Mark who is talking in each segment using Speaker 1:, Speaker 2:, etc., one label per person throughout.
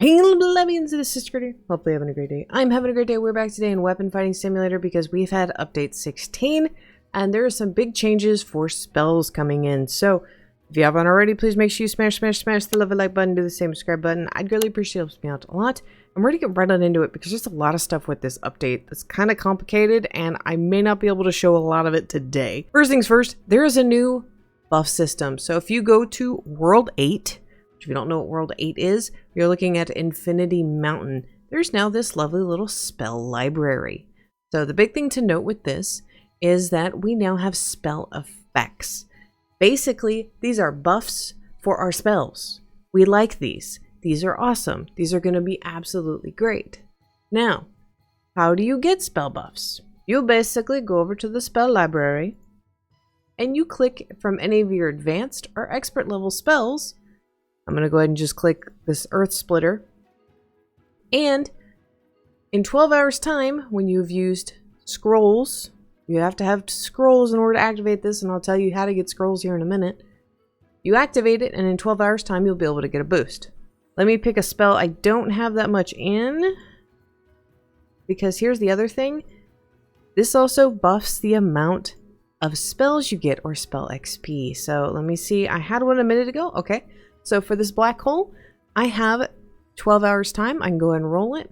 Speaker 1: Hey little Levians, it is sisterguard here. Hopefully having a great day. I'm having a great day. We're back today in Weapon Fighting Simulator because we've had update 16 and there are some big changes for spells coming in. So if you haven't already, please make sure you smash the love like button, do the same subscribe button. I'd really appreciate it. It helps me out a lot. I'm ready to get right on into it because there's a lot of stuff with this update that's kind of complicated and I may not be able to show a lot of it today. First things first, there is a new buff system. So if you go to World 8, if you don't know what World 8 is, you're looking at Infinity Mountain. There's now this lovely little spell library. So the big thing to note with this is that we now have spell effects. Basically, these are buffs for our spells. We like these. These are awesome. These are going to be absolutely great. Now, how do you get spell buffs? You basically go over to the spell library and you click from any of your advanced or expert level spells. I'm going to go ahead and just click this Earth Splitter. And in 12 hours time, when you've used scrolls, you have to have scrolls in order to activate this, and I'll tell you how to get scrolls here in a minute. You activate it, and in 12 hours time, you'll be able to get a boost. Let me pick a spell I don't have that much in, because here's the other thing. This also buffs the amount of spells you get, or spell XP. So let me see. I had one a minute ago. Okay. So for this black hole, I have 12 hours time. I can go ahead and roll it.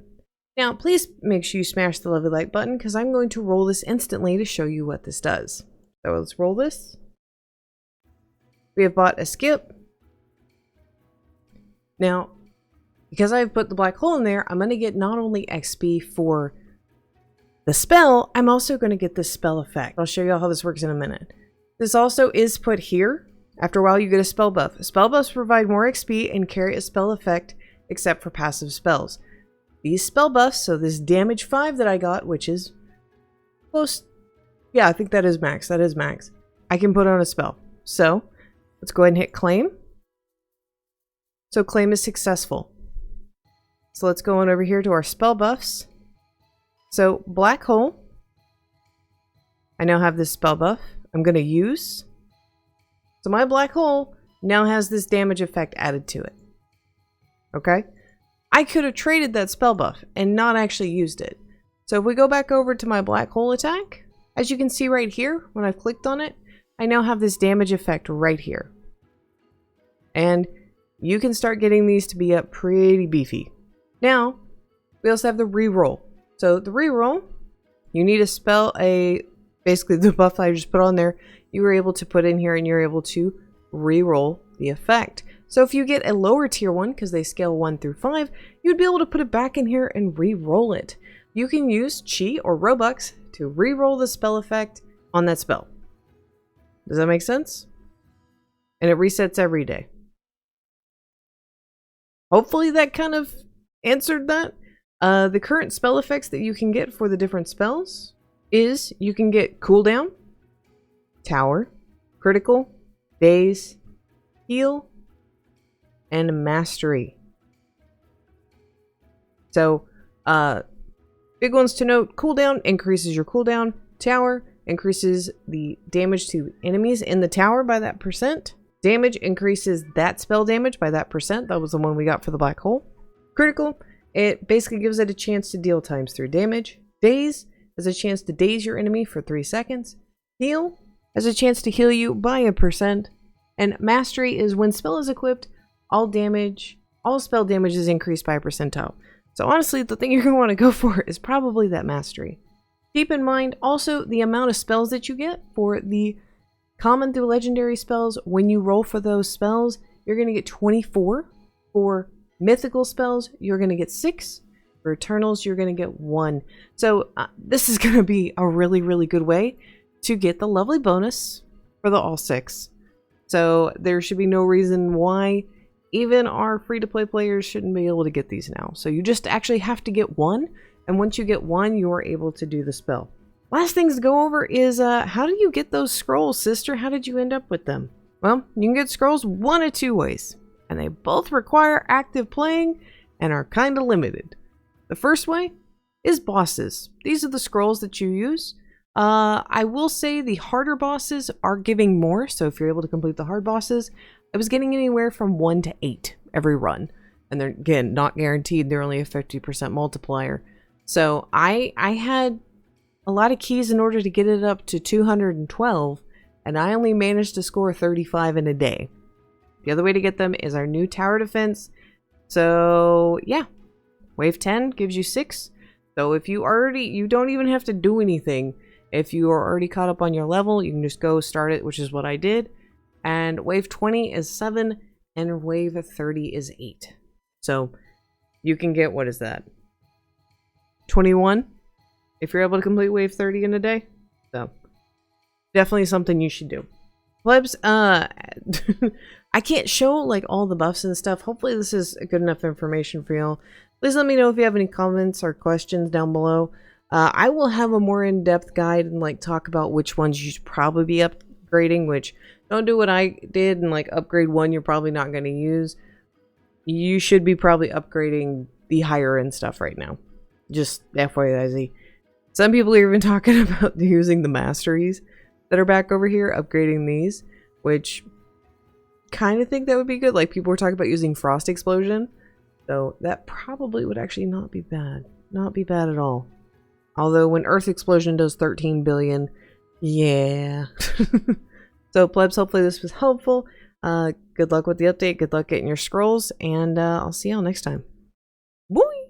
Speaker 1: Now, please make sure you smash the lovely like button because I'm going to roll this instantly to show you what this does. So let's roll this. We have bought a skip. Now, because I've put the black hole in there, I'm going to get not only XP for the spell, I'm also going to get this spell effect. I'll show you how this works in a minute. This also is put here. After a while, you get a spell buff. Spell buffs provide more XP and carry a spell effect, except for passive spells. These spell buffs, so this damage 5 that I got, which is close. Yeah, I think that is max. That is max. I can put on a spell. So, let's go ahead and hit claim. So, claim is successful. So, let's go on over here to our spell buffs. So, black hole. I now have this spell buff. I'm going to use. So my black hole now has this damage effect added to it. Okay? I could have traded that spell buff and not actually used it. So if we go back over to my black hole attack, as you can see right here, when I've clicked on it, I now have this damage effect right here. And you can start getting these to be up pretty beefy. Now, we also have the reroll. So the reroll, you need to spell basically the buff I just put on there, you were able to put in here and you're able to re-roll the effect. So if you get a lower tier one, because they scale 1 through 5, you'd be able to put it back in here and re-roll it. You can use Chi or Robux to re-roll the spell effect on that spell. Does that make sense? And it resets every day. Hopefully that kind of answered that. The current spell effects that you can get for the different spells is you can get cooldown, tower, critical, daze, heal, and mastery. So, big ones to note: cooldown increases your cooldown, tower increases the damage to enemies in the tower by that %, damage increases that spell damage by that %. That was the one we got for the black hole. Critical, it basically gives it a chance to deal ×3 damage. Daze has a chance to daze your enemy for 3 seconds. Heal has a chance to heal you by a %. And mastery is when spell is equipped, all spell damage is increased by a %. So honestly, the thing you're going to want to go for is probably that mastery. Keep in mind also the amount of spells that you get for the common through legendary spells. When you roll for those spells, you're going to get 24. For mythical spells, you're going to get 6. For Eternals, you're going to get 1. So this is going to be a really, really good way to get the lovely bonus for the all 6. So there should be no reason why even our free-to-play players shouldn't be able to get these now. So you just actually have to get 1, and once you get 1, you're able to do the spell. Last things to go over is how do you get those scrolls, sister? How did you end up with them? Well, you can get scrolls one of 2 ways, and they both require active playing and are kind of limited. The first way is bosses. These are the scrolls that you use. I will say the harder bosses are giving more, so if you're able to complete the hard bosses, I was getting anywhere from 1 to 8 every run. And they're, again, not guaranteed. They're only a 50% multiplier. So I had a lot of keys in order to get it up to 212, and I only managed to score 35 in a day. The other way to get them is our new tower defense. So yeah, wave 10 gives you 6. So if you don't even have to do anything. If you are already caught up on your level, you can just go start it, which is what I did. And wave 20 is 7, and wave 30 is 8. So you can get, what is that? 21 if you're able to complete wave 30 in a day. So definitely something you should do. Plebs, I can't show like all the buffs and stuff. Hopefully this is good enough information for y'all. Please let me know if you have any comments or questions down below. I will have a more in-depth guide and like talk about which ones you should probably be upgrading, which don't do what I did and like upgrade one you're probably not going to use. You should be probably upgrading the higher end stuff right now. Just FYI. Some people are even talking about using the masteries that are back over here, upgrading these, which kind of think that would be good. Like people were talking about using Frost Explosion. So that probably would actually not be bad. Not be bad at all. Although when Earth Explosion does 13 billion, yeah. So plebs, hopefully this was helpful. Good luck with the update. Good luck getting your scrolls. And I'll see y'all next time. Bye!